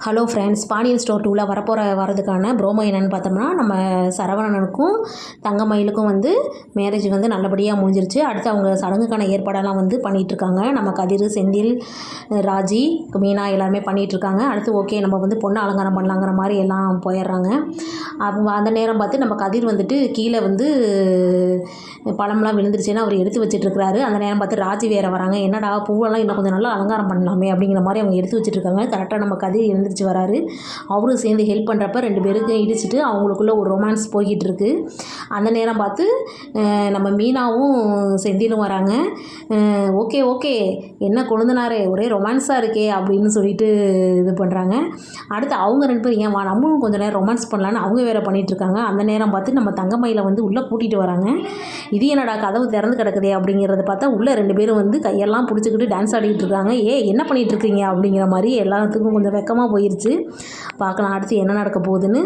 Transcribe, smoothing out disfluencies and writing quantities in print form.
Hello friends, Pandian store 2ல் வரதுக்கான promo என்னென்னு பார்த்தோம்னா, நம்ம சரவணனுக்கும் தங்கமயிலுக்கும் வந்து மேரேஜ் வந்து நல்லபடியாக முடிஞ்சிருச்சு. அடுத்து அவங்க சடங்குக்கான ஏற்பாடெல்லாம் வந்து பண்ணிகிட்ருக்காங்க. நம்ம கதிர், செந்தில், ராஜி, மீனா எல்லாருமே பண்ணிகிட்ருக்காங்க. அடுத்து ஓகே நம்ம வந்து பொண்ணு அலங்காரம் பண்ணலாங்கிற மாதிரி எல்லாம் போயிடுறாங்க. அவங்க அந்த நேரம் பார்த்து நம்ம கதிர் வந்துட்டு கீழே வந்து பழம்லாம் விழுந்துருச்சுன்னு அவர் எடுத்து வச்சிட்ருக்கிறாரு. அந்த நேரம் பார்த்து ராஜி வேறு வராங்க. என்னடா பூவெல்லாம் இன்னும் கொஞ்சம் நல்லா அலங்காரம் பண்ணலாமே அப்படிங்கிற மாதிரி அவங்க எடுத்து வச்சிட்ருக்காங்க. கரெக்டாக நம்ம கதிர் எழுந்திரிச்சு வராரு. அவரும் சேர்ந்து ஹெல்ப் பண்ணுறப்ப 2 பேருக்கும் இடிச்சிட்டு அவங்களுக்குள்ள ஒரு ரொமான்ஸ் போய்கிட்டு இருக்கு. அந்த நேரம் பார்த்து நம்ம மீனாவும் செந்திலும் வராங்க. ஓகே ஓகே என்ன கொழுந்தனாரே ஒரே ரொமான்ஸாக இருக்கே அப்படின்னு சொல்லிட்டு இது பண்ணுறாங்க. அடுத்து அவங்க 2 பேரும் ஏன் நம்மளும் கொஞ்சம் நேரம் ரொமான்ஸ் பண்ணலான்னு அவங்க வேறு பண்ணிகிட்ருக்காங்க. அந்த நேரம் பார்த்து நம்ம தங்கமயில வந்து உள்ளே கூட்டிகிட்டு வராங்க. இது என்னடா கதவு திறந்து கிடக்குதே அப்படிங்கிறத பார்த்தா உள்ளே 2 பேரும் வந்து கையெல்லாம் பிடிச்சிக்கிட்டு டான்ஸ் ஆடிக்கிட்டு இருக்காங்க. என்ன பண்ணிகிட்டு இருக்கீங்க அப்படிங்கிற மாதிரி எல்லாத்துக்கும் கொஞ்சம் வெக்கமாக போயிருச்சு. பார்க்கலாம் அடுத்து என்ன நடக்க போகுதுன்னு.